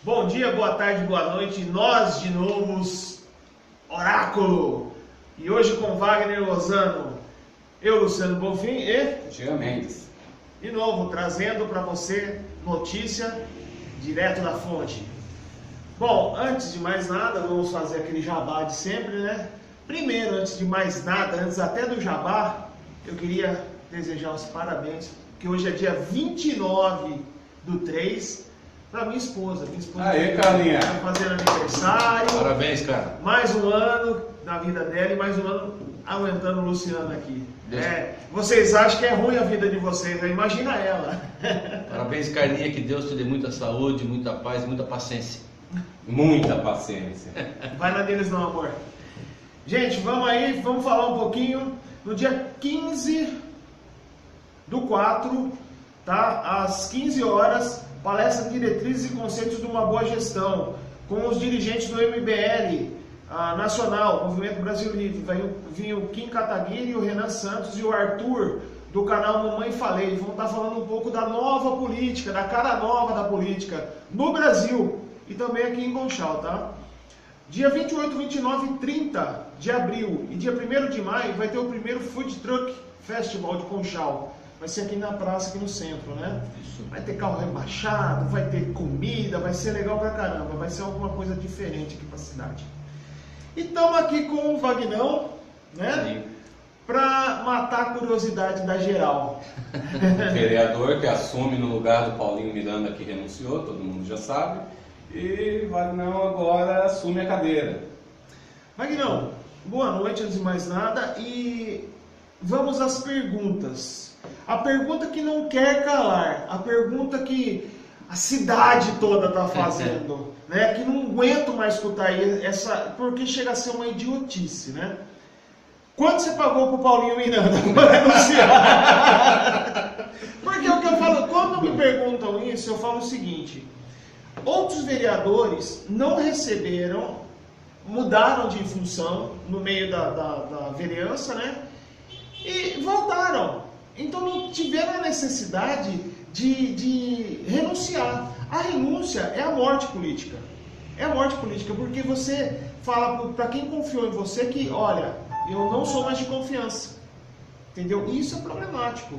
Bom dia, boa tarde, boa noite, nós de novo, Oráculo, e hoje com Wagner Lozano, eu, Luciano Bonfim e Jean Mendes, de novo trazendo para você notícia direto da fonte. Bom, antes de mais nada, vamos fazer aquele jabá de sempre, né? Primeiro, antes de mais nada, antes até do jabá, eu queria desejar os parabéns, que hoje é dia 29/3, para minha esposa. Aê, Carlinha! Está fazendo aniversário. Parabéns, cara. Mais um ano na vida dela e mais um ano aguentando o Luciano aqui. Vocês acham que é ruim a vida de vocês, né? Imagina ela. Parabéns, Carlinha, que Deus te dê muita saúde, muita paz e muita paciência. Muita paciência. Vai na deles não, amor. Gente, vamos aí, vamos falar um pouquinho. No dia 15/4, tá? Às 15 horas, palestra Diretrizes e Conceitos de uma Boa Gestão, com os dirigentes do MBL Nacional, Movimento Brasil Livre. Vai vir o Kim Kataguiri, o Renan Santos e o Arthur, do canal Mamãe Falei. Vão estar falando um pouco da nova política, da cara nova da política no Brasil e também aqui em Conchal, tá? Dia 28, 29 e 30 de abril e dia 1º de maio vai ter o primeiro Food Truck Festival de Conchal. Vai ser aqui na praça, aqui no centro, né? Isso. Vai ter carro rebaixado, vai ter comida, vai ser legal pra caramba. Vai ser alguma coisa diferente aqui pra cidade. E estamos aqui com o Vagnão, né? Pra matar a curiosidade da geral. Vereador que assume no lugar do Paulinho Miranda, que renunciou, todo mundo já sabe. E Vagnão agora assume a cadeira. Vagnão, boa noite antes de mais nada e vamos às perguntas. A pergunta que não quer calar, a pergunta que a cidade toda está fazendo, né? Que não aguento mais escutar essa, porque chega a ser uma idiotice, né? Quanto você pagou pro Paulinho Miranda para renunciar? Porque o que eu falo, quando me perguntam isso, eu falo o seguinte: outros vereadores não receberam, mudaram de função no meio da vereança, né? E voltaram. Então não tiveram a necessidade de renunciar. A renúncia é a morte política. É a morte política, porque você fala para quem confiou em você que, olha, eu não sou mais de confiança. Entendeu? E isso é problemático.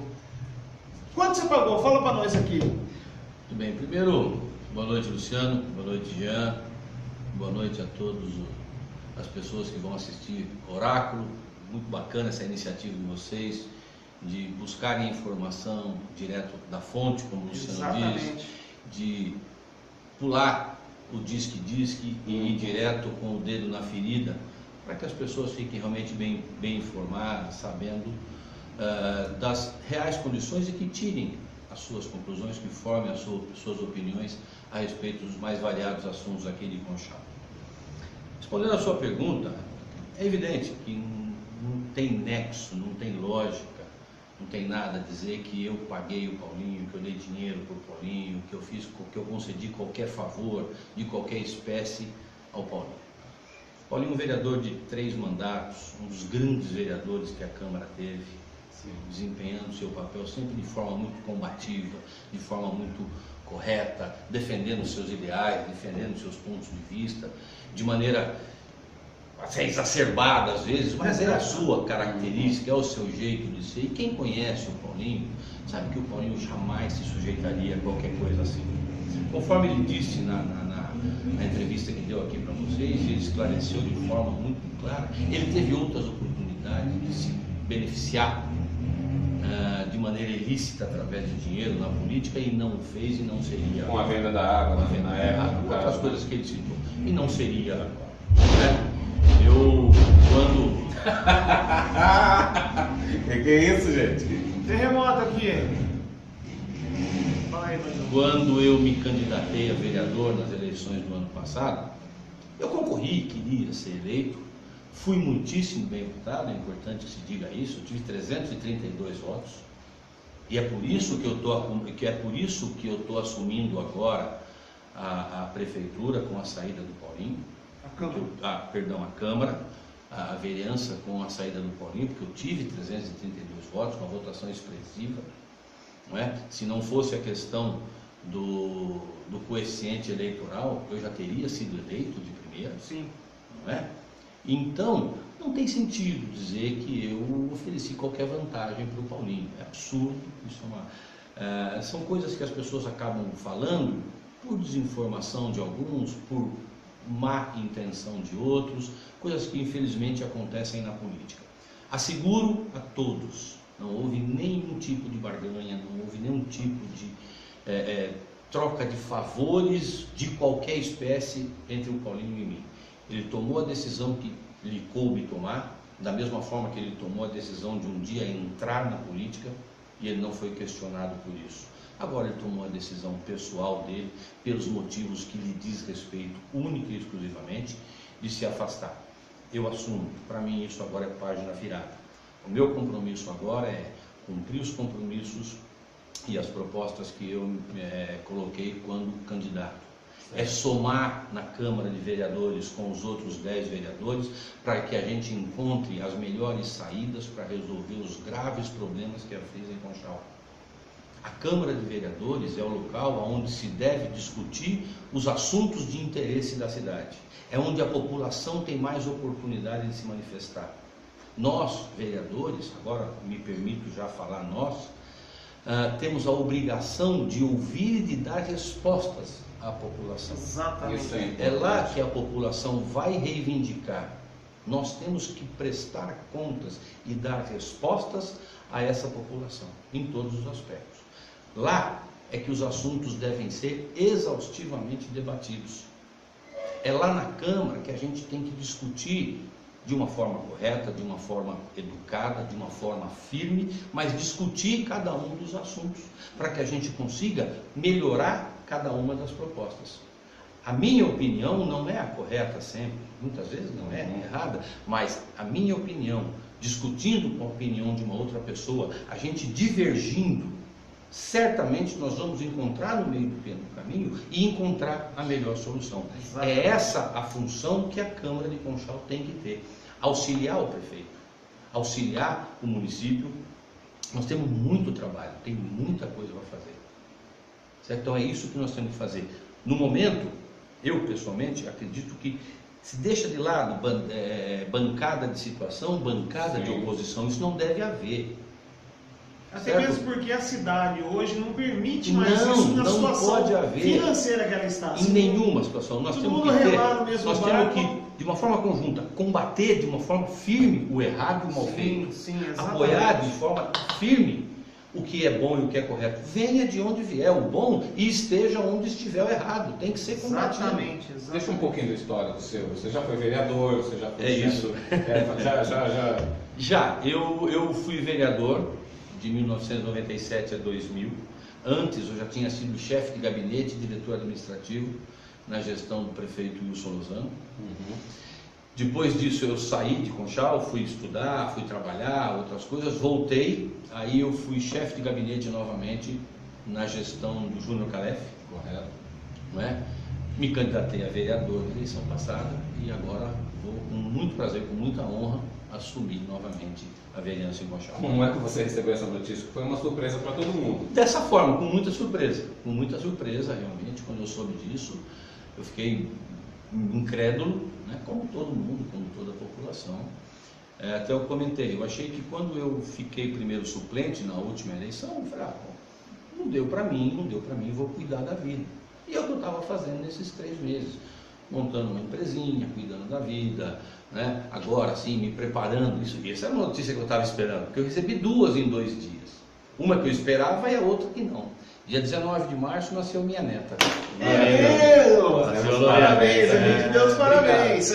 Quanto você pagou? Fala para nós aqui. Muito bem. Primeiro, boa noite, Luciano. Boa noite, Jean. Boa noite a todas as pessoas que vão assistir Oráculo. Muito bacana essa iniciativa de vocês, de buscarem informação direto da fonte, como o Luciano diz, de pular o disque e ir direto com o dedo na ferida, para que as pessoas fiquem realmente bem informadas, sabendo das reais condições e que tirem as suas conclusões, que formem as suas opiniões a respeito dos mais variados assuntos aqui de Conchal. Respondendo à sua pergunta, é evidente que não tem nexo, não tem lógica, não tem nada a dizer que eu paguei o Paulinho, que eu dei dinheiro para o Paulinho, que eu concedi qualquer favor de qualquer espécie ao Paulinho. Paulinho é um vereador de 3 mandatos, um dos grandes vereadores que a Câmara teve, desempenhando seu papel sempre de forma muito combativa, de forma muito correta, defendendo seus ideais, defendendo seus pontos de vista, de maneira assim, exacerbada às vezes, mas é a sua característica, é o seu jeito de ser. E quem conhece o Paulinho sabe que o Paulinho jamais se sujeitaria a qualquer coisa assim. Conforme ele disse na entrevista que deu aqui para vocês, ele esclareceu de forma muito clara. Ele teve outras oportunidades de se beneficiar de maneira ilícita através de dinheiro na política e não fez e não seria. Com a venda da água, venda na época, outras coisas que ele citou. E não seria agora. Né? Eu, quando... que é isso, gente? Terremoto aqui. Fala aí, quando eu me candidatei a vereador nas eleições do ano passado, eu concorri, queria ser eleito, fui muitíssimo bem votado, é importante que se diga isso, eu tive 332 votos, e é por isso que eu estou assumindo agora a prefeitura com a saída do Paulinho, a Câmara, a vereança com a saída do Paulinho, porque eu tive 332 votos, uma votação expressiva, não é? Se não fosse a questão do coeficiente eleitoral, eu já teria sido eleito de primeira, Sim. não é? Então, não tem sentido dizer que eu ofereci qualquer vantagem para o Paulinho. É absurdo, isso são coisas que as pessoas acabam falando por desinformação de alguns, por má intenção de outros, coisas que infelizmente acontecem na política. Asseguro a todos, não houve nenhum tipo de barganha, não houve nenhum tipo de troca de favores de qualquer espécie entre o Paulinho e mim. Ele tomou a decisão que lhe coube tomar, da mesma forma que ele tomou a decisão de um dia entrar na política, e ele não foi questionado por isso. Agora ele tomou a decisão pessoal dele, pelos motivos que lhe diz respeito, única e exclusivamente, de se afastar. Eu assumo, para mim isso agora é página virada. O meu compromisso agora é cumprir os compromissos e as propostas que eu coloquei quando candidato. É somar na Câmara de Vereadores com os outros 10 vereadores para que a gente encontre as melhores saídas para resolver os graves problemas que afligem em Conchal. A Câmara de Vereadores é o local onde se deve discutir os assuntos de interesse da cidade. É onde a população tem mais oportunidade de se manifestar. Nós, vereadores, agora me permito já falar nós, temos a obrigação de ouvir e de dar respostas à população. Exatamente. Isso é É lá que a população vai reivindicar. Nós temos que prestar contas e dar respostas a essa população, em todos os aspectos. Lá é que os assuntos devem ser exaustivamente debatidos. É lá na Câmara que a gente tem que discutir de uma forma correta, de uma forma educada, de uma forma firme, mas discutir cada um dos assuntos, para que a gente consiga melhorar cada uma das propostas. A minha opinião não é a correta sempre, muitas vezes não é errada, mas a minha opinião, discutindo com a opinião de uma outra pessoa, a gente divergindo, certamente nós vamos encontrar no meio do caminho e encontrar a melhor solução. Exatamente. É essa a função que a Câmara de Conchal tem que ter. Auxiliar o prefeito, auxiliar o município. Nós temos muito trabalho, tem muita coisa para fazer. Certo? Então é isso que nós temos que fazer. No momento, eu pessoalmente acredito que se deixa de lado bancada de situação, bancada de oposição, isso não deve haver. Até certo? mesmo porque a cidade hoje não permite mais Não, isso na não situação pode haver. financeira que ela está. Em nenhuma situação. Nós Todo temos mundo que ter, remar no mesmo nós temos barco. que, de uma forma conjunta, combater de uma forma firme o errado e o mal feito. Sim, exatamente. Apoiar de forma firme o que é bom e o que é correto. Venha de onde vier o bom e esteja onde estiver o errado. Tem que ser combatido. Exatamente. Deixa um pouquinho da história do seu. Você já foi vereador, você já foi... É isso. Já, eu fui vereador de 1997 a 2000. Antes eu já tinha sido chefe de gabinete e diretor administrativo na gestão do prefeito Wilson Lozano. Depois disso eu saí de Conchal, fui estudar, fui trabalhar, outras coisas, voltei, aí eu fui chefe de gabinete novamente na gestão do Júnior Calef, Correto. não é? Me candidatei a vereador na eleição passada e agora vou com muito prazer, com muita honra, assumir novamente a vereança em Conchal. Como é que você recebeu essa notícia? Foi uma surpresa para todo mundo. Dessa forma, com muita surpresa realmente, quando eu soube disso, eu fiquei incrédulo, né, como todo mundo, como toda a população. Até eu comentei, eu achei que quando eu fiquei primeiro suplente na última eleição, eu falei, não deu para mim, vou cuidar da vida. E é o que eu estava fazendo nesses 3 meses, montando uma empresinha, cuidando da vida, né? Agora sim, me preparando, essa era uma notícia que eu estava esperando, porque eu recebi 2 em 2 dias. Uma que eu esperava e a outra que não. Dia 19 de março nasceu minha neta. Parabéns, amigo de Deus, parabéns.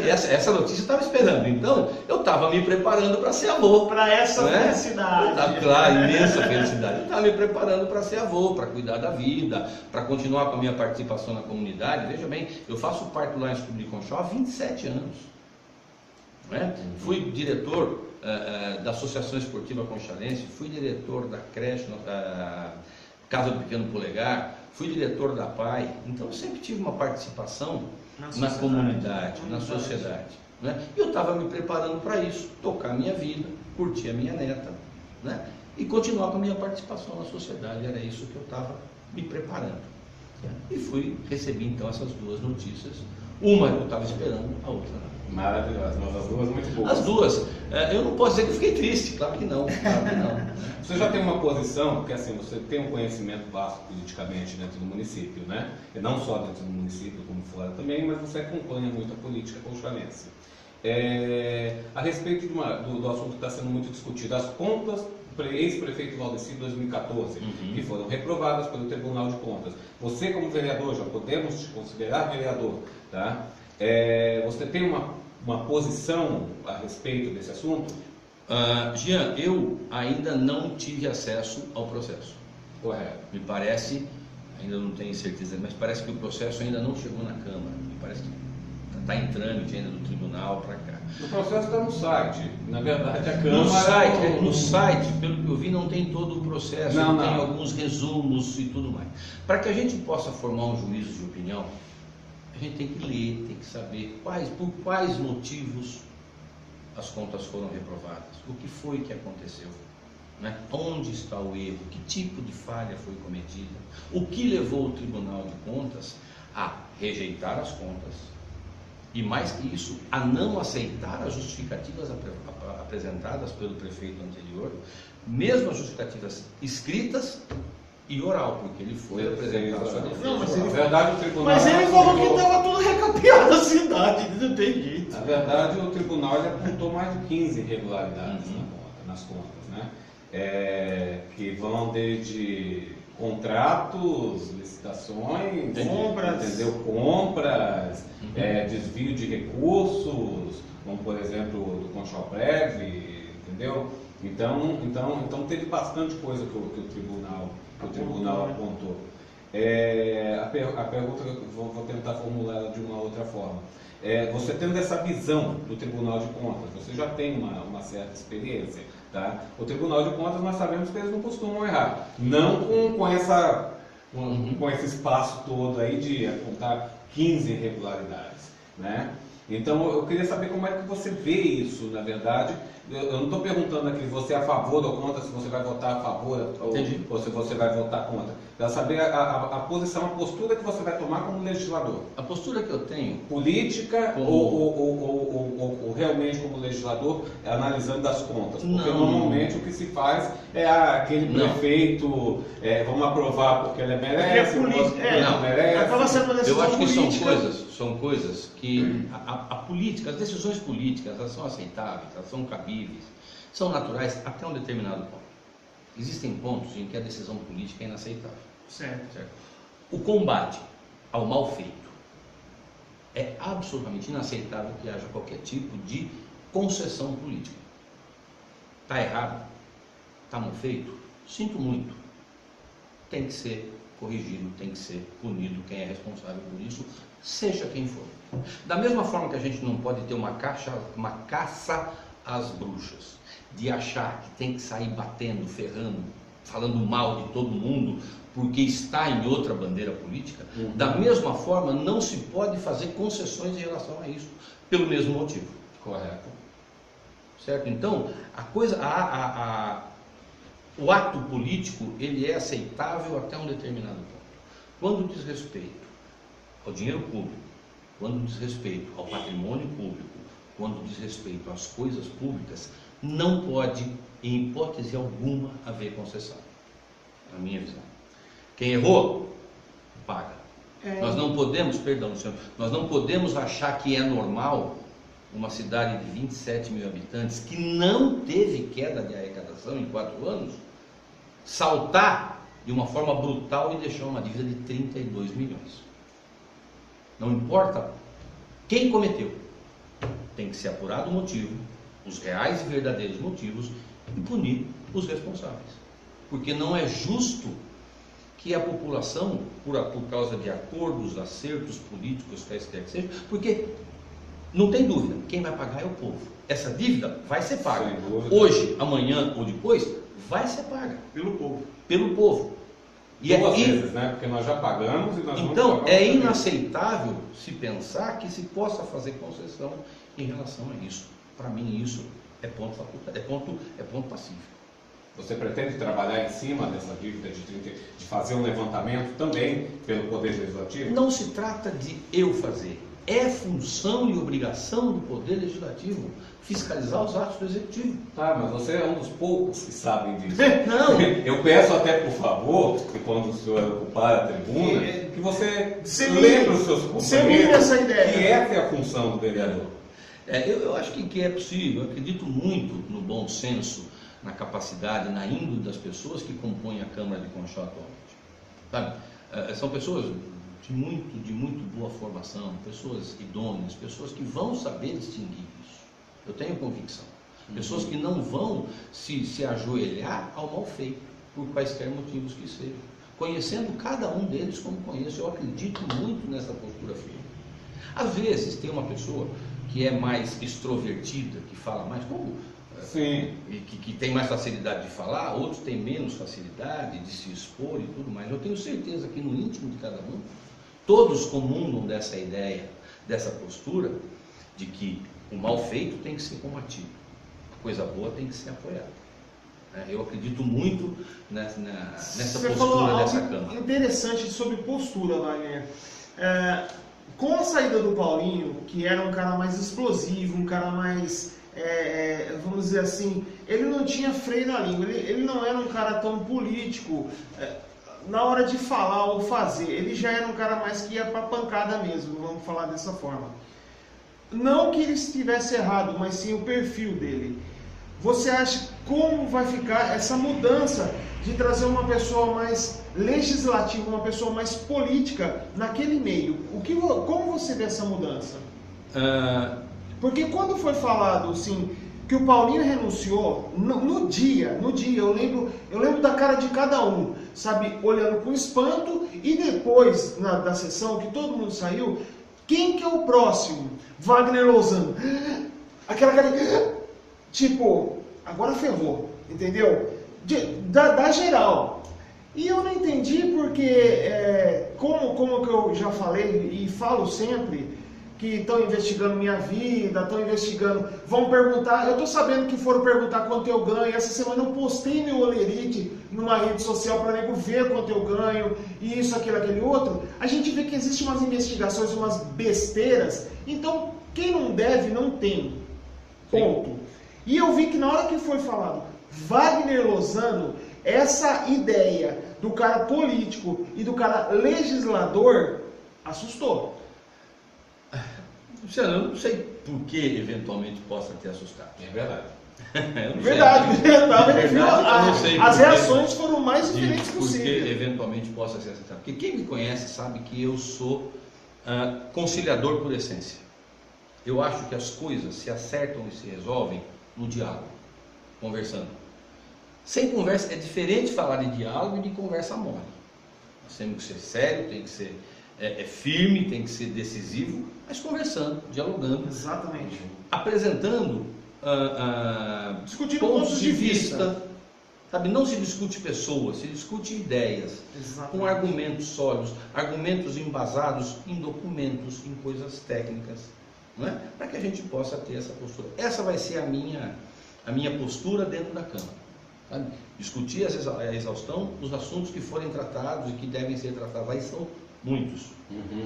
Essa notícia eu estava esperando, então eu estava me preparando para ser avô. Para essa né? felicidade. Claro, imensa felicidade. Eu estava me preparando para ser avô, para cuidar da vida, para continuar com a minha participação na comunidade. Veja bem, eu faço parte do Lions Clube de Conchal há 27 anos. Né? Fui diretor da Associação Esportiva Conchalense, fui diretor da creche, Casa do Pequeno Polegar, fui diretor da PAI, então eu sempre tive uma participação na comunidade, na sociedade. Né? E eu estava me preparando para isso, tocar a minha vida, curtir a minha neta, né? E continuar com a minha participação na sociedade, era isso que eu estava me preparando. E recebi então essas duas notícias. Uma eu estava esperando, a outra não. Maravilhosa, mas as duas muito boas. As duas. Eu não posso dizer que eu fiquei triste, claro que não. Claro que não. Você já tem uma posição, porque assim, você tem um conhecimento vasto politicamente dentro do município, né? E não só dentro do município, como fora também, mas você acompanha muito a política colchanense. A respeito do assunto que está sendo muito discutido, as contas ex-prefeito Valdeci 2014, que foram reprovadas pelo Tribunal de Contas. Você como vereador, já podemos te considerar vereador, tá? Você tem uma posição a respeito desse assunto? Jean, eu ainda não tive acesso ao processo. Correto. Me parece, ainda não tenho certeza, mas parece que o processo ainda não chegou na Câmara. Me parece que está em trâmite ainda do tribunal para cá. O processo está no site. Na verdade, a Câmara... No site, pelo que eu vi, não tem todo o processo, tem alguns resumos e tudo mais. Para que a gente possa formar um juízo de opinião, a gente tem que ler, tem que saber por quais motivos as contas foram reprovadas, o que foi que aconteceu, né? Onde está o erro, que tipo de falha foi cometida, o que levou o Tribunal de Contas a rejeitar as contas e, mais que isso, a não aceitar as justificativas apresentadas pelo prefeito anterior, mesmo as justificativas escritas e oral, porque ele foi apresentar a sua defesa. Não, mas na verdade, o tribunal... Mas ele falou que estava tudo recapeado na cidade, não tem jeito. Na verdade, o tribunal ele apontou mais de 15 irregularidades nas contas, né? Que vão desde contratos, licitações, compras, desvio de recursos, como por exemplo do Conchoprev, entendeu? Então teve bastante coisa que o tribunal apontou. A pergunta eu vou tentar formular ela de uma outra forma. Você tendo essa visão do Tribunal de Contas, você já tem uma certa experiência, tá? O Tribunal de Contas, nós sabemos que eles não costumam errar, não com esse espaço todo aí de apontar 15 irregularidades, né? Então eu queria saber como é que você vê isso, na verdade. Eu não estou perguntando aqui se você é a favor ou contra, se você vai votar a favor ou se você vai votar contra. Para saber a posição, a postura que você vai tomar como legislador. A postura que eu tenho... Política ou realmente como legislador, analisando as contas? Porque normalmente o que se faz é aquele prefeito, vamos aprovar porque ele merece, não merece. Acaba sendo uma decisão eu acho que política. são coisas que a política, as decisões políticas, elas são aceitáveis, elas são cabíveis, são naturais até um determinado ponto. Existem pontos em que a decisão política é inaceitável. Certo. O combate ao mal feito é absolutamente inaceitável que haja qualquer tipo de concessão política. Está errado? Está mal feito? Sinto muito. Tem que ser corrigido, tem que ser punido quem é responsável por isso, seja quem for. Da mesma forma que a gente não pode ter uma caça às bruxas, de achar que tem que sair batendo, ferrando, falando mal de todo mundo, porque está em outra bandeira política, da mesma forma não se pode fazer concessões em relação a isso, pelo mesmo motivo. Correto. Certo? Então, o ato político, ele é aceitável até um determinado ponto. Quando diz respeito ao dinheiro público, quando diz respeito ao patrimônio público, quando diz respeito às coisas públicas, não pode, em hipótese alguma, haver concessão. É a minha visão. Quem errou, paga. Nós não podemos, perdão, senhor, nós não podemos achar que é normal uma cidade de 27 mil habitantes que não teve queda de arrecadação em 4 anos, saltar de uma forma brutal e deixar uma dívida de 32 milhões. Não importa quem cometeu, tem que ser apurado o motivo, os reais e verdadeiros motivos, e punir os responsáveis. Porque não é justo que a população, por causa de acordos, acertos políticos, quer que seja, porque não tem dúvida, quem vai pagar é o povo. Essa dívida vai ser paga. Hoje, amanhã ou depois, vai ser paga. Pelo povo. Pelo povo. Duas vezes, né? Porque nós já pagamos e nós vamos então, pagar é inaceitável se pensar que se possa fazer concessão em relação a isso. Para mim, isso é ponto facultativo, é ponto pacífico. Você pretende trabalhar em cima dessa dívida de fazer um levantamento também pelo Poder Legislativo? Não se trata de eu fazer. É função e obrigação do Poder Legislativo fiscalizar os atos do Executivo. Tá, mas você é um dos poucos que sabem disso. Não. Eu peço até, por favor, que quando o senhor ocupar a tribuna, que você lembre os seus companheiros essa ideia. que essa é a função do vereador. Eu acho que é possível, eu acredito muito no bom senso, na capacidade, na índole das pessoas que compõem a Câmara de Conchal atualmente. Sabe? São pessoas de muito boa formação, pessoas idôneas, pessoas que vão saber distinguir isso. Eu tenho convicção. Pessoas que não vão se ajoelhar ao mal feito, por quaisquer motivos que sejam. Conhecendo cada um deles como conheço, eu acredito muito nessa postura firme. Às vezes tem uma pessoa que é mais extrovertida, que fala mais, como Sim. que tem mais facilidade de falar, outros têm menos facilidade de se expor e tudo mais. Eu tenho certeza que no íntimo de cada um, todos comungam dessa ideia, dessa postura, de que o mal feito tem que ser combatido, a coisa boa tem que ser apoiada. Eu acredito muito nessa Você postura falou dessa algo Câmara. interessante sobre postura, Wagner. Com a saída do Paulinho, que era um cara mais explosivo, um cara mais, vamos dizer assim, ele não tinha freio na língua, ele não era um cara tão político na hora de falar ou fazer, ele já era um cara mais que ia pra pancada mesmo, vamos falar dessa forma. Não que ele estivesse errado, mas sim o perfil dele. Você acha como vai ficar essa mudança de trazer uma pessoa mais legislativa, uma pessoa mais política naquele meio? Como você vê essa mudança? Porque quando foi falado assim, que o Paulinho renunciou, no dia, eu lembro da cara de cada um, sabe, olhando com espanto, e depois da sessão, que todo mundo saiu, quem que é o próximo? Wagner Lozano. Aquela cara de, tipo, agora ferrou, entendeu? Da geral. E eu não entendi porque, como que eu já falei e falo sempre, que estão investigando minha vida, estão investigando, vão perguntar, eu estou sabendo que foram perguntar quanto eu ganho, essa semana eu postei meu olerite numa rede social para nego ver quanto eu ganho, e isso, aquilo, aquele outro, a gente vê que existem umas investigações, umas besteiras, então quem não deve, não tem, ponto. E eu vi que na hora que foi falado Wagner Lozano, essa ideia do cara político e do cara legislador assustou. Luciano, eu não sei por que eventualmente possa ter assustado. É verdade. As reações foram o mais diferentes possível. Porque eventualmente possa ser assustado. Porque quem me conhece sabe que eu sou conciliador por essência. Eu acho que as coisas se acertam e se resolvem no diálogo, conversando. Sem conversa, é diferente falar de diálogo e de conversa mole. Nós temos que ser sério, tem que ser firme, tem que ser decisivo, mas conversando, dialogando. Exatamente. Apresentando discutindo pontos de vista. Sabe, não se discute pessoas, se discute ideias. Exatamente. Com argumentos sólidos, argumentos embasados em documentos, em coisas técnicas, não é? Para que a gente possa ter essa postura. Essa vai ser a minha postura dentro da Câmara. Sabe? Discutir a exaustão os assuntos que forem tratados e que devem ser tratados. Aí são muitos.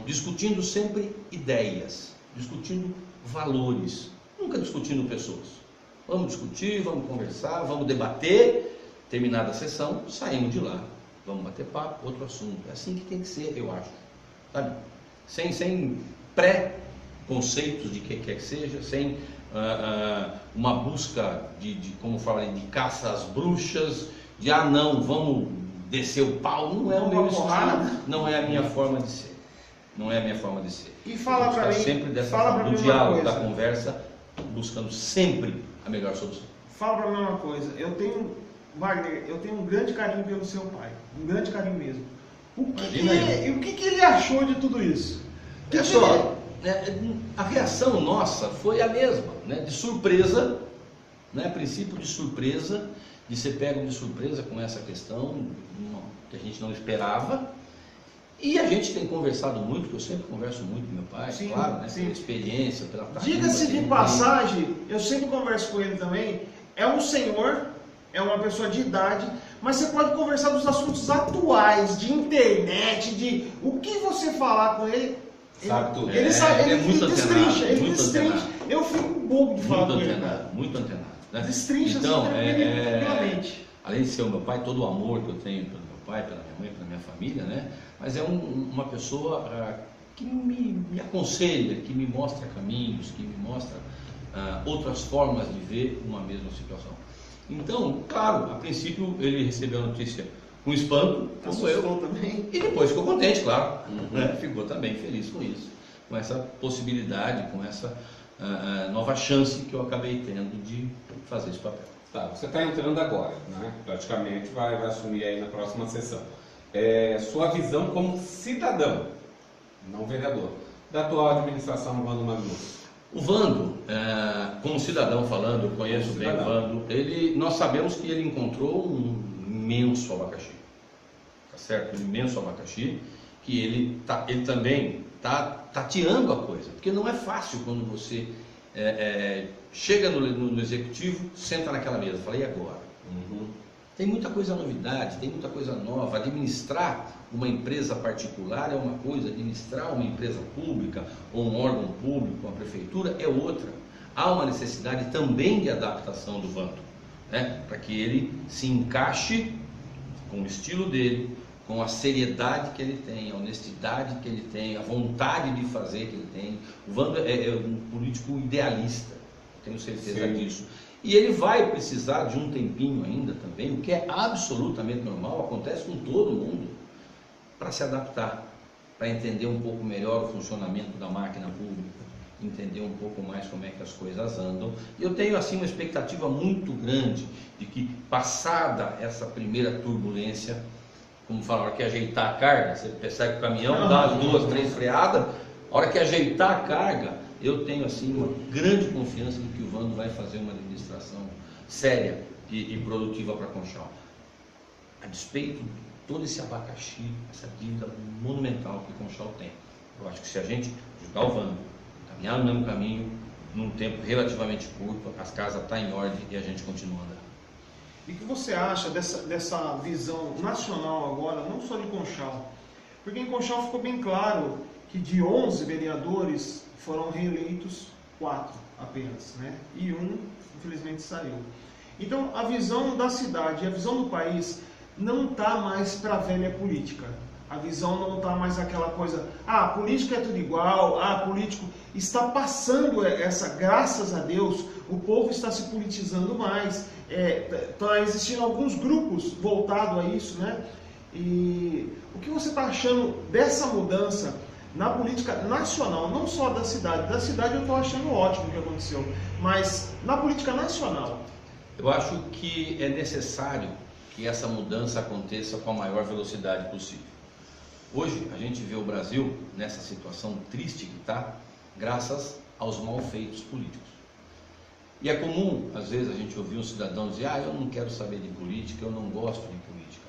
Discutindo sempre ideias, discutindo valores, nunca discutindo pessoas. Vamos discutir, vamos conversar, vamos debater. Terminada a sessão, saímos de lá, vamos bater papo, outro assunto. É assim que tem que ser, eu acho. Sabe? Sem pré-conceitos de que quer que seja, sem uma busca de como falei, de caça às bruxas, de não, vamos descer o pau. Não é o meu estilo, não é a minha forma de ser. Não é a minha forma de ser. E fala para mim, sempre dessa forma, do diálogo, da conversa, buscando sempre a melhor solução. Fala para mim uma coisa, Wagner, eu tenho um grande carinho pelo seu pai, um grande carinho mesmo. O que ele achou de tudo isso? A reação nossa foi a mesma, né? De surpresa, né? Princípio de surpresa, de ser pego de surpresa com essa questão que a gente não esperava. E a gente tem conversado muito, que eu sempre converso muito com meu pai, sim, claro, né? Pela experiência, pela prática. Diga-se de passagem, eu sempre converso com ele também, é um senhor, é uma pessoa de idade, mas você pode conversar dos assuntos atuais, de internet, de o que você falar com ele. Sabe tudo. Ele sabe, ele muito destrincha, antenado, ele muito destrincha. antenado. Eu fico bobo de falar com ele, cara. Muito antenado. Né? Destrincha então, assim, tranquilamente. além de ser o meu pai, todo o amor que eu tenho pelo meu pai, pela minha mãe, pela minha família, né? Mas é uma pessoa que me aconselha, que me mostra caminhos, que me mostra outras formas de ver uma mesma situação. Então, claro, a princípio ele recebeu a notícia com espanto, como eu, também. e depois ficou contente, claro, né? Ficou também feliz com isso, com essa possibilidade, com essa nova chance que eu acabei tendo de fazer esse papel. Tá, você está entrando agora, né? Praticamente vai assumir aí na próxima sessão. Sua visão como cidadão, não vereador, da atual administração Vando Magnus. O Vando, como cidadão falando, eu conheço bem o Vando, nós sabemos que ele encontrou um imenso abacaxi, tá certo? Um imenso abacaxi, que ele também está tateando a coisa, porque não é fácil quando você chega no executivo, senta naquela mesa, fala, e agora? Tem muita coisa novidade, tem muita coisa nova. Administrar uma empresa particular é uma coisa, administrar uma empresa pública ou um órgão público, uma prefeitura, é outra. Há uma necessidade também de adaptação do Vando, né? Para que ele se encaixe com o estilo dele, com a seriedade que ele tem, a honestidade que ele tem, a vontade de fazer que ele tem. O Vando é um político idealista, tenho certeza disso. E ele vai precisar de um tempinho ainda também, o que é absolutamente normal, acontece com todo mundo, para se adaptar, para entender um pouco melhor o funcionamento da máquina pública, entender um pouco mais como é que as coisas andam. E eu tenho assim uma expectativa muito grande de que, passada essa primeira turbulência, como fala, a hora que ajeitar a carga, você percebe que o caminhão dá as 2, 3 freadas, a hora que ajeitar a carga, eu tenho assim uma grande confiança de que o Vando vai fazer uma administração séria e produtiva para Conchal. A despeito de todo esse abacaxi, essa dívida monumental que Conchal tem, eu acho que se a gente ajudar o Vando, caminhar no mesmo caminho, num tempo relativamente curto, as casas estão em ordem e a gente continua andando. E o que você acha dessa visão nacional agora, não só de Conchal? Porque em Conchal ficou bem claro que de 11 vereadores foram reeleitos 4 apenas, né? E um, infelizmente, saiu. Então, a visão da cidade e a visão do país não está mais para a velha política. A visão não está mais aquela coisa, a política é tudo igual, político está passando essa, graças a Deus, o povo está se politizando mais, está existindo alguns grupos voltados a isso, né? E o que você está achando dessa mudança na política nacional, não só da cidade eu estou achando ótimo o que aconteceu, mas na política nacional? Eu acho que é necessário que essa mudança aconteça com a maior velocidade possível. Hoje a gente vê o Brasil nessa situação triste que está, graças aos malfeitos políticos. E é comum, às vezes, a gente ouvir um cidadão dizer, eu não quero saber de política, eu não gosto de política.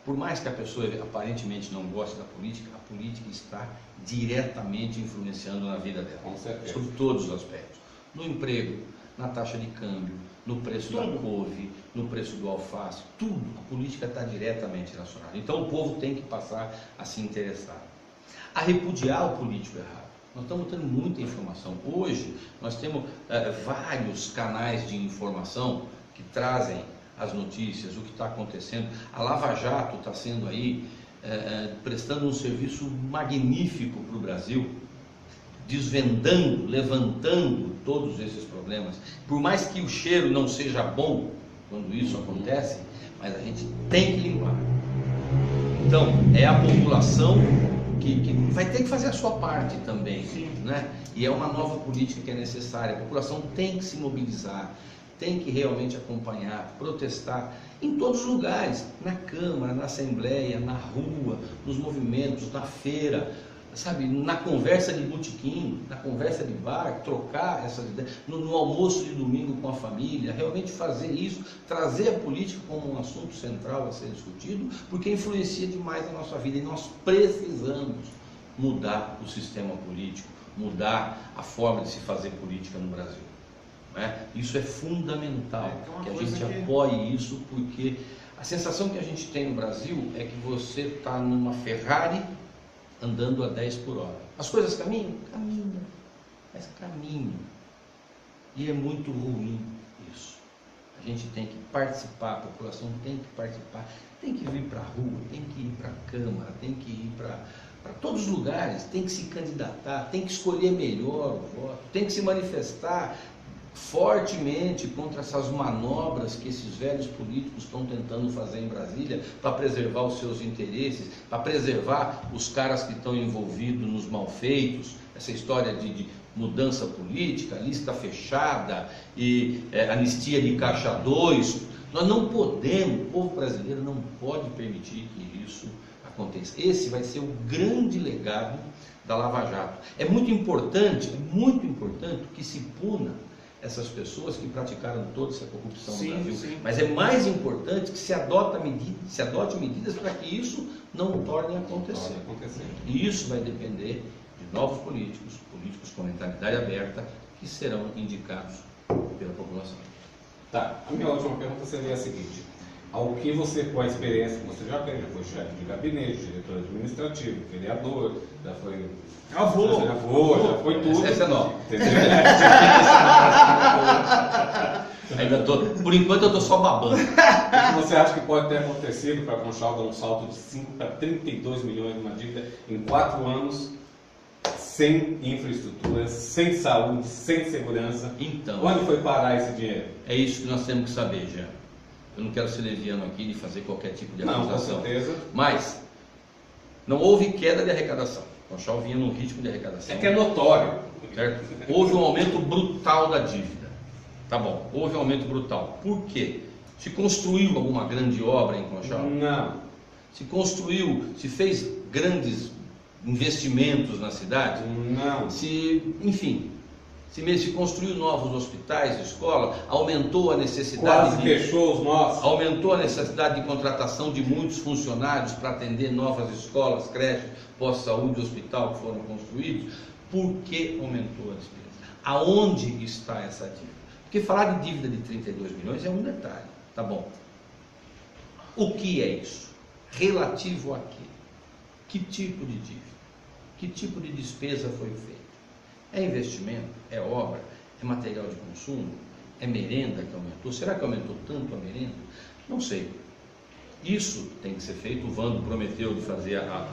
Por mais que a pessoa aparentemente não goste da política, a política está diretamente influenciando na vida dela, sobre todos os aspectos. No emprego, na taxa de câmbio, no preço da couve, no preço do alface, tudo. A política está diretamente relacionada. Então o povo tem que passar a se interessar, a repudiar o político errado. Nós estamos tendo muita informação. Hoje nós temos vários canais de informação que trazem as notícias, o que está acontecendo. A Lava Jato está sendo aí, prestando um serviço magnífico para o Brasil, desvendando, levantando todos esses problemas. Por mais que o cheiro não seja bom quando isso acontece, mas a gente tem que limpar. Então, é a população que vai ter que fazer a sua parte também, né? E é uma nova política que é necessária. A população tem que se mobilizar, tem que realmente acompanhar, protestar em todos os lugares, na Câmara, na Assembleia, na rua, nos movimentos, na feira, sabe, na conversa de botequim, na conversa de bar, trocar essas ideias, no almoço de domingo com a família, realmente fazer isso, trazer a política como um assunto central a ser discutido, porque influencia demais a nossa vida e nós precisamos mudar o sistema político, mudar a forma de se fazer política no Brasil. né? Isso é fundamental, É uma que a coisa gente que- apoie isso, porque a sensação que a gente tem no Brasil é que você está numa Ferrari andando a 10 por hora. As coisas caminham? Caminham, mas caminham. E é muito ruim isso. A gente tem que participar, a população tem que participar, tem que vir para a rua, tem que ir para a Câmara, tem que ir para todos os lugares, tem que se candidatar, tem que escolher melhor o voto, tem que se manifestar fortemente contra essas manobras que esses velhos políticos estão tentando fazer em Brasília para preservar os seus interesses, para preservar os caras que estão envolvidos nos malfeitos, essa história de mudança política, lista fechada e anistia de caixa 2. Nós não podemos, o povo brasileiro não pode permitir que isso aconteça. Esse vai ser o grande legado da Lava Jato. É muito importante que se puna essas pessoas que praticaram toda essa corrupção no Brasil. Sim. Mas é mais importante que se adote medidas para que isso não torne a acontecer. E isso vai depender de novos políticos com mentalidade aberta, que serão indicados pela população. Tá, a minha última pergunta seria a seguinte: ao que você, com a experiência que você já tem, já foi chefe de gabinete, diretor administrativo, vereador, já foi foi tudo. Essa é nova. Entendeu? Ainda por enquanto eu estou só babando. O que você acha que pode ter acontecido para a Conchal dar um salto de 5 para 32 milhões de uma dívida em 4 anos, sem infraestrutura, sem saúde, sem segurança? Então, onde foi parar esse dinheiro? é isso que nós temos que saber, Jean. Eu não quero ser leviano aqui de fazer qualquer tipo de Não, com acusação. certeza. Mas não houve queda de arrecadação. Conchal vinha num ritmo de arrecadação. É que é notório. Certo? Houve um aumento brutal da dívida. Tá bom, houve um aumento brutal. Por quê? Se construiu alguma grande obra em Conchal? Não. Se construiu, se fez grandes investimentos na cidade? Não. Enfim, se construiu novos hospitais, escola, aumentou a necessidade Quase fechou os nossos. aumentou a necessidade de contratação de muitos funcionários para atender novas escolas, creches, pós-saúde, hospital que foram construídos. Por que aumentou a despesa? Aonde está essa dívida? Porque falar de dívida de 32 milhões é um detalhe, tá bom? O que é isso? Relativo a quê? Que tipo de dívida? Que tipo de despesa foi feita? É investimento? É obra? É material de consumo? É merenda que aumentou? Será que aumentou tanto a merenda? Não sei. Isso tem que ser feito. O Vando prometeu de fazer a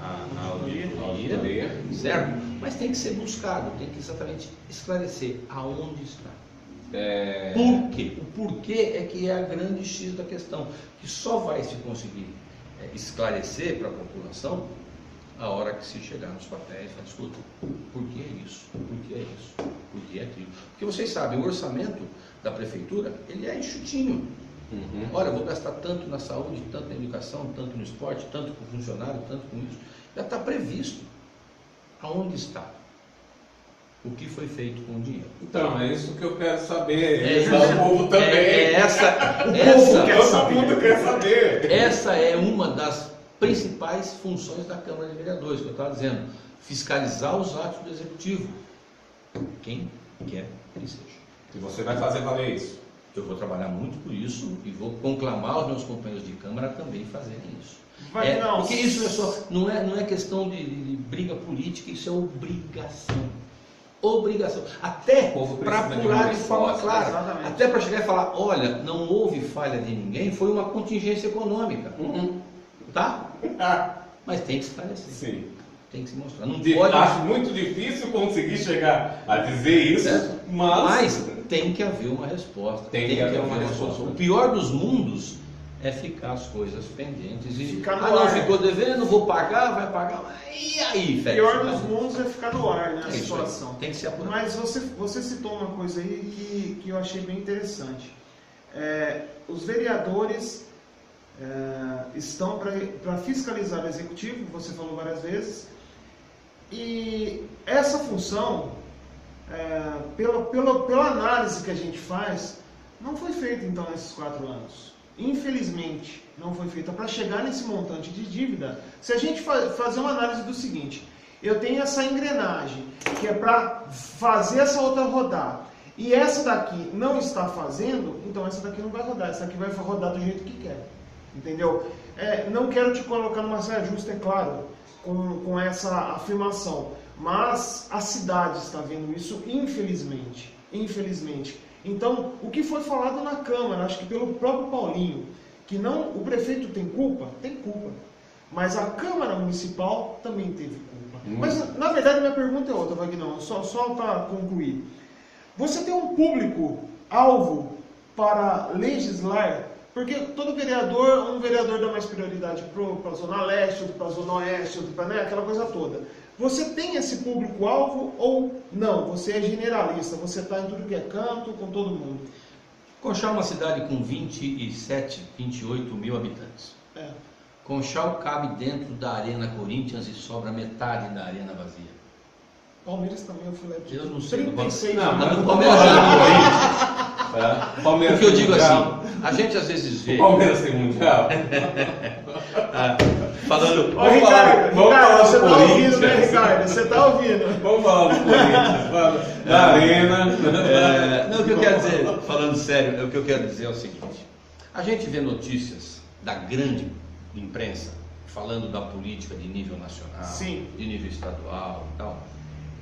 auditoria, certo? Mas tem que ser buscado, tem que exatamente esclarecer aonde está. Por quê? O porquê é que é a grande X da questão, que só vai se conseguir esclarecer para a população a hora que se chegar nos papéis e falar, escuta, por que é isso? Por que é isso? Por que é aquilo? Porque vocês sabem, o orçamento da prefeitura, ele é enxutinho. Olha, eu vou gastar tanto na saúde, tanto na educação, tanto no esporte, tanto com funcionário, tanto com isso. Já está previsto. Aonde está? O que foi feito com o dinheiro? Então, é isso que eu quero saber. O povo também. Todo mundo quer saber. Essa é uma das principais funções da Câmara de Vereadores, que eu estava dizendo. Fiscalizar os atos do Executivo. Quem quer que seja. E você vai fazer valer isso? Eu vou trabalhar muito por isso e vou conclamar os meus companheiros de Câmara a também fazerem isso. Porque isso é só, não é questão de briga política, isso é obrigação. Obrigação. Até para apurar de forma clara. Exatamente. Até para chegar e falar, olha, não houve falha de ninguém, foi uma contingência econômica. Tá? Mas tem que esclarecer. Sim. Tem que se mostrar. Não pode... Acho muito difícil conseguir chegar a dizer isso, mas tem que haver uma resposta. Tem que haver uma resposta. O pior dos mundos é ficar as coisas pendentes e ficar no não ar. ficou devendo, vou pagar, vai pagar. E aí, O Félix? pior dos mundos é ficar no ar, né? A É isso aí. situação. Tem que ser apurado. Mas você citou uma coisa aí que eu achei bem interessante. Os vereadores estão para fiscalizar o executivo, você falou várias vezes, e essa função, pela análise que a gente faz, não foi feita então nesses 4 anos. Infelizmente, não foi feita. Para chegar nesse montante de dívida, se a gente fazer uma análise do seguinte, eu tenho essa engrenagem, que é para fazer essa outra rodar, e essa daqui não está fazendo, então essa daqui não vai rodar, essa daqui vai rodar do jeito que quer. Entendeu? Não quero te colocar numa saia justa, é claro, com essa afirmação, mas a cidade está vendo isso, infelizmente. Infelizmente. Então, o que foi falado na Câmara, acho que pelo próprio Paulinho, que não, o prefeito tem culpa? Tem culpa. Mas a Câmara Municipal também teve culpa. Mas, na verdade, minha pergunta é outra, Vagnão, só para concluir. Você tem um público-alvo para legislar? Porque todo vereador, um vereador dá mais prioridade para a Zona Leste, outro para a Zona Oeste, outro para, né, aquela coisa toda. Você tem esse público-alvo ou não? Você é generalista, você está em tudo que é canto, com todo mundo. Conchal é uma cidade com 27, 28 mil habitantes. Conchal cabe dentro da Arena Corinthians e sobra metade da arena vazia. Palmeiras também, eu fui lá de Eu não sei. 36 Não, anos. mas o Palmeiras é do Corinthians. Porque eu digo assim, a gente às vezes vê... O Palmeiras tem mundial? Falando... Ô, Ricardo, vamos falar você do tá ouvindo, né, Corinthians. Ricardo? Você tá ouvindo. Vamos falar do Corinthians, da Arena. Não, o que eu quero dizer, falando sério, o que eu quero dizer é o seguinte. A gente vê notícias da grande imprensa falando da política de nível nacional, Sim. de nível estadual e tal.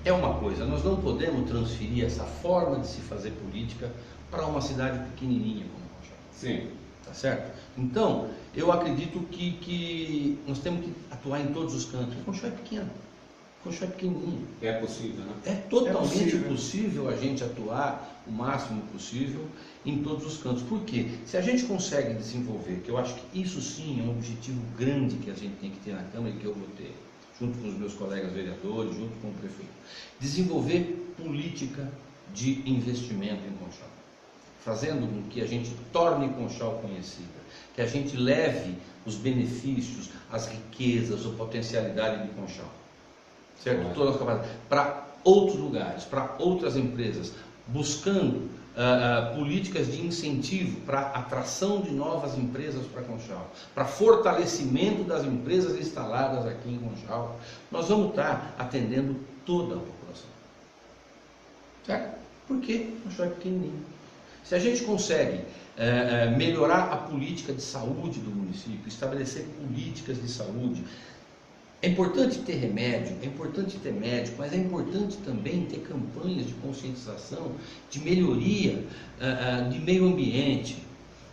É uma coisa, nós não podemos transferir essa forma de se fazer política para uma cidade pequenininha como Conchal. Sim. Tá certo? Então, eu acredito que nós temos que atuar em todos os cantos. Conchal é pequeno, Conchal é pequenininho. É possível, né? É totalmente possível. possível a gente atuar o máximo possível em todos os cantos. Por quê? Se a gente consegue desenvolver, que eu acho que isso sim é um objetivo grande que a gente tem que ter na Câmara e que eu vou ter, junto com os meus colegas vereadores, junto com o prefeito, desenvolver política de investimento em Conchal, fazendo com que a gente torne Conchal conhecida, que a gente leve os benefícios, as riquezas, a potencialidade de Conchal, certo? Todas as capacidades, para outros lugares, para outras empresas, buscando políticas de incentivo para atração de novas empresas para Conchal, para fortalecimento das empresas instaladas aqui em Conchal. Nós vamos estar atendendo toda a população, certo? Por quê? Conchal é pequenininho. Se a gente consegue melhorar a política de saúde do município, estabelecer políticas de saúde, é importante ter remédio, é importante ter médico, mas é importante também ter campanhas de conscientização, de melhoria de meio ambiente,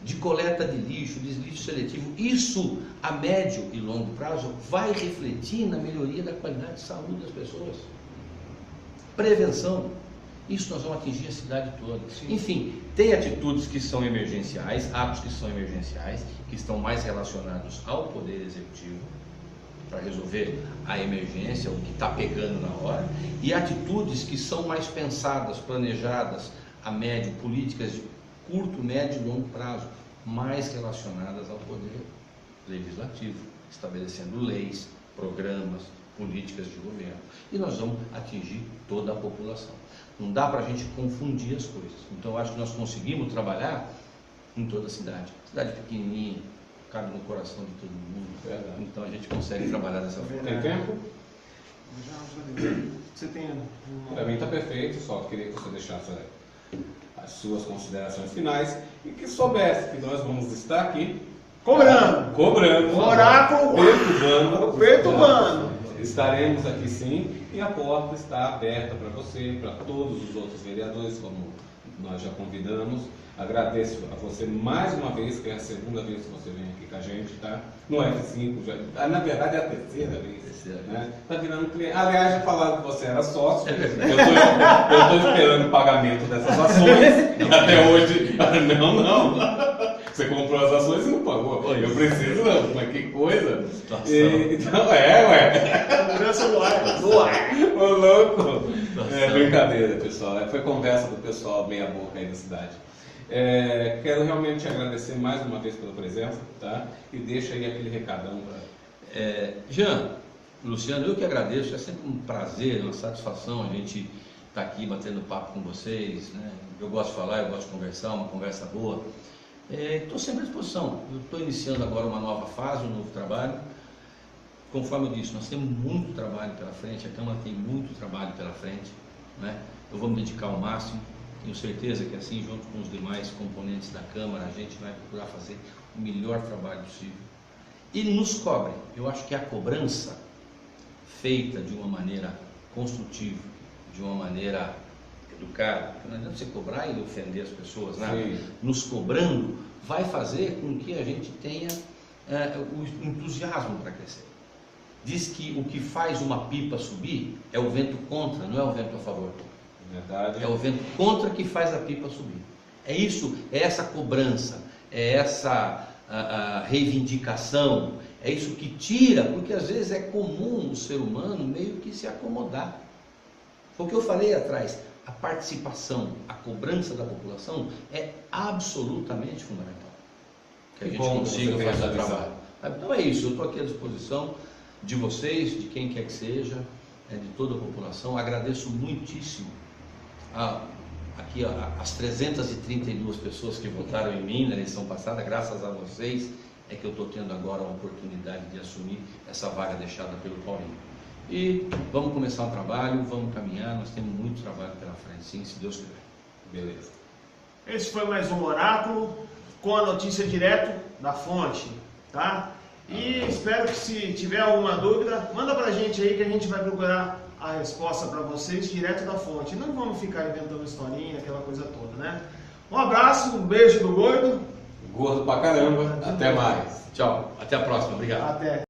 de coleta de lixo, de lixo seletivo. Isso, a médio e longo prazo, vai refletir na melhoria da qualidade de saúde das pessoas. Prevenção. Isso nós vamos atingir a cidade toda. Sim. Enfim, tem atitudes que são emergenciais, atos que são emergenciais, que estão mais relacionados ao Poder Executivo, para resolver a emergência, o que está pegando na hora, e atitudes que são mais pensadas, planejadas a médio, políticas de curto, médio e longo prazo, mais relacionadas ao Poder Legislativo, estabelecendo leis, programas, políticas de governo. E nós vamos atingir toda a população. Não dá para a gente confundir as coisas. Então, eu acho que nós conseguimos trabalhar em toda a cidade. Cidade pequenininha, cabe no coração de todo mundo. Verdade. Então, a gente consegue trabalhar dessa forma. Tem tempo? Você tem... Para mim está perfeito, só queria que você deixasse as suas considerações finais e que soubesse que nós vamos estar aqui Cobrando. Oráculo. Perturbando. Estaremos aqui sim e a porta está aberta para você, para todos os outros vereadores, como nós já convidamos. Agradeço a você mais uma vez, que é a segunda vez que você vem aqui com a gente, tá? No F5, já, na verdade é a terceira vez. Né? Tá virando cliente. Aliás, já falaram que você era sócio. Eu estou esperando o pagamento dessas ações. E até hoje. Não. Você comprou as ações e não pagou. Eu preciso não, mas que coisa. Então, Cobrança no ar. Ô, louco. É brincadeira, pessoal. Foi conversa do pessoal meia boca aí da cidade. Quero realmente te agradecer mais uma vez pela presença, tá? E deixa aí aquele recadão para... Jean, Luciano, eu que agradeço, é sempre um prazer, uma satisfação a gente estar aqui batendo papo com vocês, né? Eu gosto de falar, eu gosto de conversar, uma conversa boa. Estou sempre à disposição. Eu estou iniciando agora uma nova fase, um novo trabalho. Conforme eu disse, nós temos muito trabalho pela frente, a Câmara tem muito trabalho pela frente, né? Eu vou me dedicar ao máximo. Tenho certeza que assim, junto com os demais componentes da Câmara, a gente vai procurar fazer o melhor trabalho possível. E nos cobrem. Eu acho que a cobrança feita de uma maneira construtiva, de uma maneira educada, porque não adianta você cobrar e ofender as pessoas, nada. Nos cobrando vai fazer com que a gente tenha o entusiasmo para crescer. Diz que o que faz uma pipa subir é o vento contra, não é o vento a favor. Verdade. É o vento contra que faz a pipa subir. É isso, é essa cobrança, é essa a reivindicação, é isso que tira, porque às vezes é comum o ser humano meio que se acomodar. Foi o que eu falei atrás, a participação, a cobrança da população é absolutamente fundamental. Que a gente consiga fazer o trabalho. Então é isso, eu estou aqui à disposição de vocês, de quem quer que seja, de toda a população. Agradeço muitíssimo aqui as 332 pessoas que votaram em mim na eleição passada. Graças a vocês é que eu estou tendo agora a oportunidade de assumir essa vaga deixada pelo Paulinho. E vamos começar um trabalho, vamos caminhar, nós temos muito trabalho pela frente, sim, se Deus quiser. Beleza. Esse foi mais um Oráculo com a notícia direto da fonte, tá? E espero que, se tiver alguma dúvida, manda pra gente aí que a gente vai procurar a resposta para vocês direto da fonte. Não vamos ficar inventando historinha, aquela coisa toda, né? Um abraço, um beijo do gordo. Gordo pra caramba. Até mais. Tchau, até a próxima, obrigado. Até.